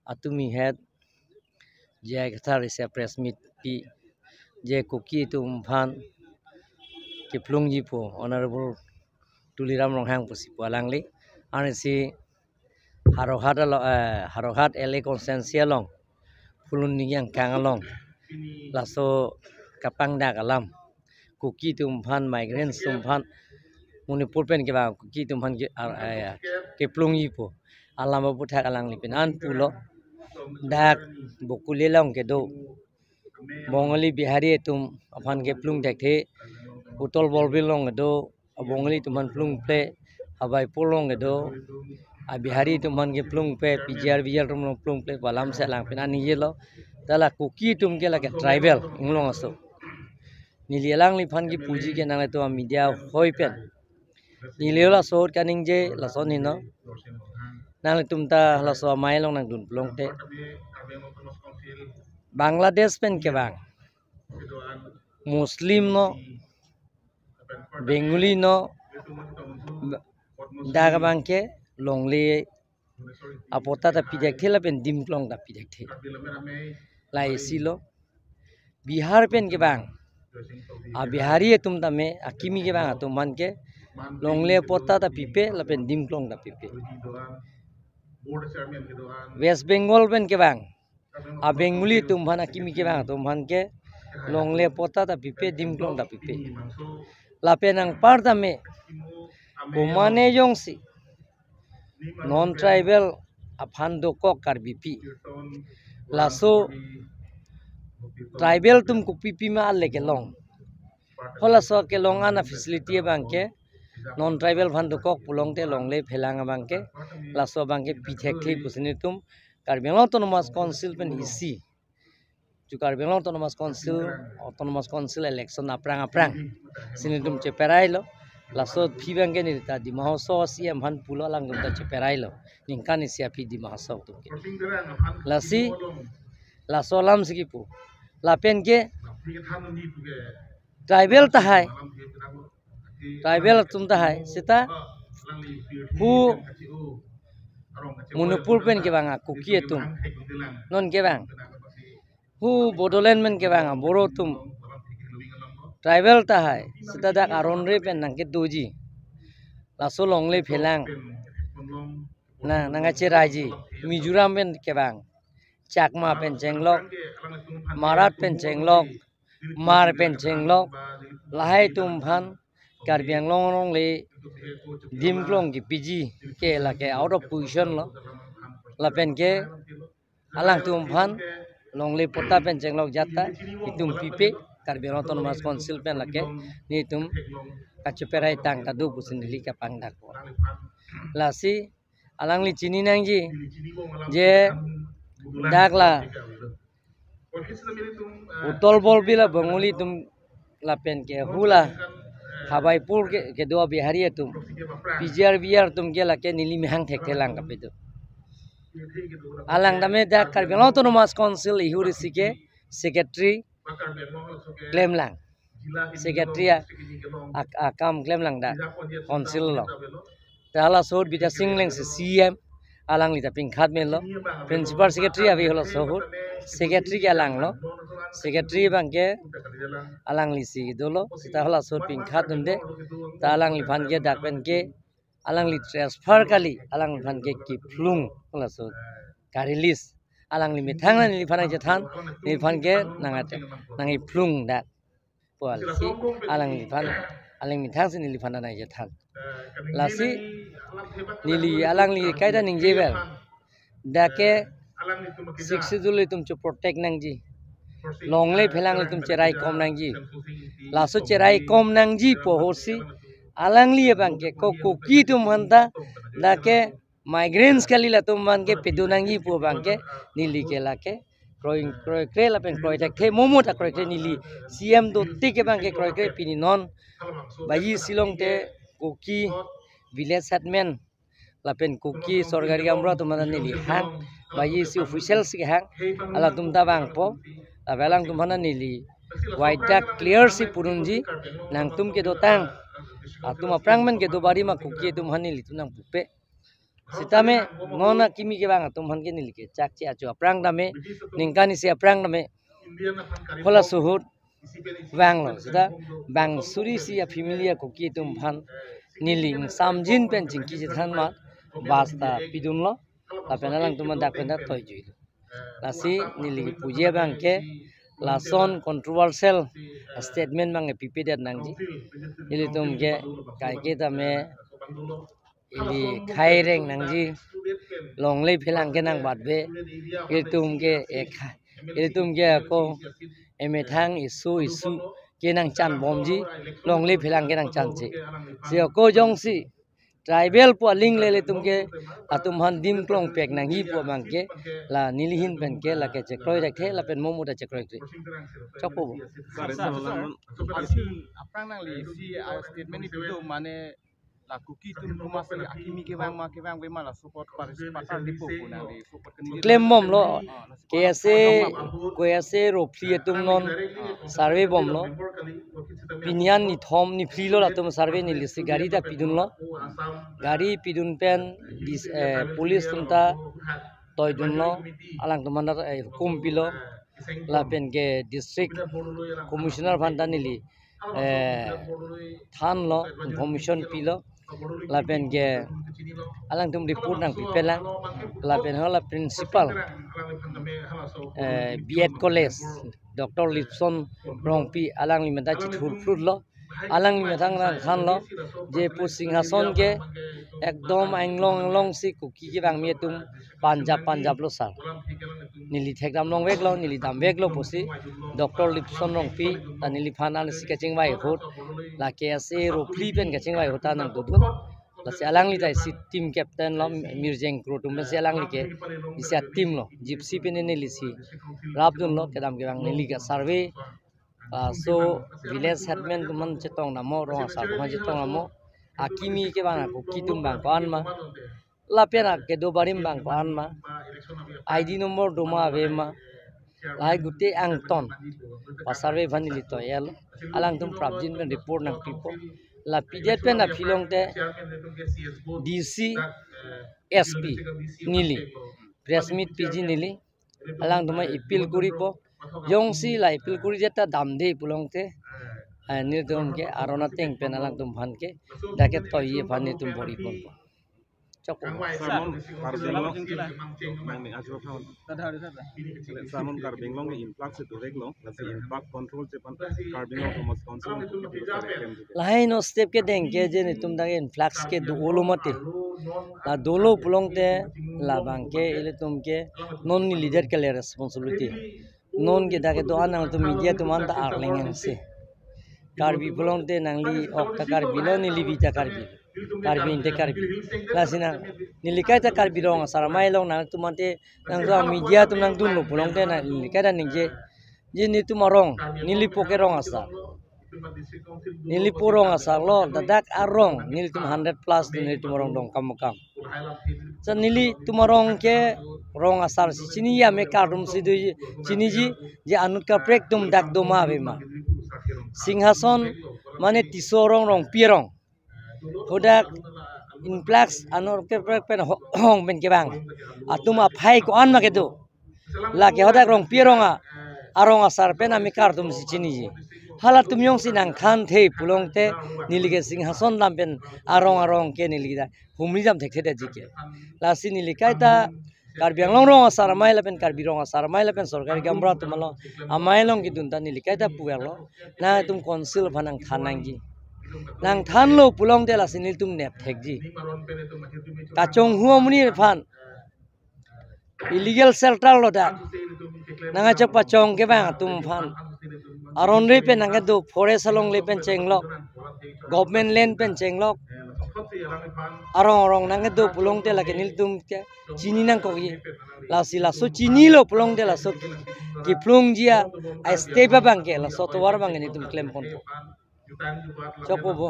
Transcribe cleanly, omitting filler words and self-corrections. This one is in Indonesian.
Atumi had je kathar is a press meet pi je kuki tum phan ke plung ji po honorable Tuliram Ronghang pusi palangli ane si harohat ele konsensia long pulun yang kangalong laso kapang dak alam kuki tum phan migrants tum phan Manipur pen ke ba kuki tum phan ke plung ji po alam bu thak alang li pen an pulo dak bokule long ke do Bongali Bihari tum aphan ke plung dak the utol bolbil long do Bongali tuman plung ple abai polong do Bihari tuman ke plung pe PGR tum plung ple balam se lang pen ani yelo tala kuki tum ke la ke tribal inglong aso nililang li phan ki puji ke nang to media hoi pen nilela sor kaning je la son hino nang tum ta la so mai long nang dun plong te Bangladesh pen ke bang Muslim no Bengali no daga bang ke longli apota ta pidek thela pen dimplong ta pidek the lai silo Bihar pen ke bang Bihari tum ta me akimi ke bang tum man ke longle pota ta pipe la pen dimplong ta pipe West Bengal pen ke bang Bengali tum bhan akimi ke bang tum bhan ke longle pota ta pipe dimplong ta pipe la penang parta me kumane jongsi non tribal aphan do kok kar bipi laso tribal tum ku pipi ma alle ke long hola so ke long ana facility bangke non tribal phan do kok pulong te long le phelanga bangke laso bangke pithek thei pusini tum Karbenglo autonomous council pen isi ju Karbenglo autonomous council election aprang sini tum cheperai lo laso phi bangke ni ta di mahoso siam han pulo lang tum ta cheperai lo ningkan isi api di mahoso tum ke lasi laso lam sikipu lapen ke tribal tahai tribal tum tahai sita hu Manipur pen ke bang kuki tum non ke bang hu Bodoland men ke bang boro tum tribal tahai sita dak aron re pen nang ke doji laso longle phelang na nangache raji Mizoram pen ke bang Chakma pen chenglok Marat pen chenglok Mar pen chenglok lahai tum phan Karbenglo long le dimplong ki piji ke la ke out of position lo la pen ke alang tum phan long le pota pen chenglok jata itum pipe Karbenglo autonomous council pen la ke ni tum kachuperai tang ta du pusin li ka pang dak po la si alang li chini nang ji je dakla utol bol bila banguli tum la pen ke hula Habaipur ke dua Bihari tum PGR tum ke la ke nili mehang thek thelang ka pe alang dame da Karbenglo autonomous council ihuri sike secretary claim lang secretary akam claim lang da council lo tala sor bita singleng se CM alang li ta ping khat mel lo principal secretary abi holo sohur secretary ke alang lo secretary bang ke alang li si dolo sita hola sor ping khat dum de ta alang li phan ke dak pen ke alang li transfer kali alang phan ke ki plung hola sor ka release alang li mithang na li phan je than ni phan ke nangai plung dak pol si alang li phan alang mithang se ni li phan na je than lasi nili alang li kaida ning jebel dake siksidul tum chu protect nang ji longle phelang tum cherai kom nang ji laso cherai kom nang ji po hosi alang li bangke ko ki tum hanta dake migrants kali la tum bangke pedunang ji po bangke nili ke lake kroi kre la pen kroi tak the momo ta kroi kre nili CM do tik bangke kroi kre pini non bayi silong te kuki village settlement lapen kuki sorgari amra tumana nili hang bayi si official si hang ala tumta bang po abelang tumana nili white clear si purunji nang tum ke dotang atum aprang men ke do bari ma kuki tum hanili tunang pupe sitame ngona kimi ke bang tum han ke nil ke chak chi achu aprang dame ningkani se aprang dame hola suhut bang lo sita bang suri si ya familia ko ki tum phan niling samjin pen jing ki than ma basta pidun lo la penalang tum dak pen toy ju la si nili puje bang ke la son controversial statement bang ppd nang ji nili tum ke kai ke tame ili khaireng nang ji longlei phelang ke nang batbe iltum ke ko emethang isu ke nang chan bomji longlei phelang ke nang chan chi se ko jong si tribal po ling le tum ke atum han dim klong pek nang hi po bang ke la nilihin pen ke la ke chekroi rak the la pen momu da chekroi tri chopo aprang nang li si statement itu mane la kuki tum rumas akimi ke bang we mala support participation dipo kuna di support claim mom lo kese ro phli tum non survey bom lo pinyan ni thom ni phli lo la tum survey ni lisi gari da pidun lo gari pidun pen police tum ta toy dun lo alang tum mandar hukum pilo la pen ke district commissioner bhanda nili than lo information pilo la pen ke alang tum report nang pipela la pen hola principal B.Ed college Dr. Lipson rongpi alang limata chithur fruit lo alang limatang nang khan lo je pu singhason ke ekdom anglong si kuki ke bang me tum Punjab lo sar nili thekram long vek lo nili dam vek lo posi Dr. Lipson rongpi ta nili phanan si ka chingwai hot la ke ase ro free pen ka chingwai hota nang dudun la se alang li tai si team captain lo mirjeng kro tum se alang li ke isia team lo gypsy pen ne li si rabdun lo kedam ke bang nili ka survey so village headman tuman chetong namo ro sa ma chetong namo akimi ke bang ko kitum bang ko anma la pena ke do barim bang ko anma id number doma avema lai gutte angton pa survey vanili to el alang tum prabjin pen report nang pipo la pdf pen na philong te dc sp nili press meet pg nili alang tum appeal kuripo jongsi la appeal kuri jeta damde pulong te nirdom ke arona teng pen alang tum bhan ke dake toye bhani tum bori pon Salmon Karbinglong influx itu reglo, nasi impact control cepan Karbinglong Thomas Council. Lain no step ke deng ke je ni tum dage influx ke dolo mate, la dolo pulong te la bang ke ile tum ke non ni leader ke le responsibility, non ke dage do anang tum media tum anda arlingen se, Karbi pulong te nangli okta Karbi lo ni libi ta Karbi. Karbi inte Karbi lasina nilikai ta Karbi rong saramai long nang tumante nang do media tum nang dun lo pulong te na nilikai ta ningje je ni tumarong nili poke rong asa nili porong asa lo dadak arong nili tum 100 plus nili tumarong dong kam sa nili tumarong ke rong asar si chini ya me karum si do chini ji je anut ka prek tum dak do ma be ma singhason mane tisorong rong pierong hodak influx anor ke pen hong ben ke bang atuma phai ko an ma ke do la ke hodak rong pieronga arong asar pen ami kar tum si chini ji hala tum yong sinang khan the pulong te nilige singhason lam pen arong ke niligida humri jam thek the ji ke la si nilikai ta Karbi anglong rong asar mai la pen Karbi rong asar mai la pen sorkari gamra tumalo amai long ki dunta nilikai ta puelo na tum council phanang khanang ji nang than lo pulong de la sinil tum nep thek ji ta chong huo muni phan illegal shelter lo da nanga chak pa chong ke ba tum phan aron re pen nang do forest along le pen cheng lo government land pen cheng lo arong nang do pulong de la ke nil tum ke chini nang ko gi la sila so chini lo pulong de la so ki plung jia ai step bang ke la so to war bang ni tum claim pon chopo bo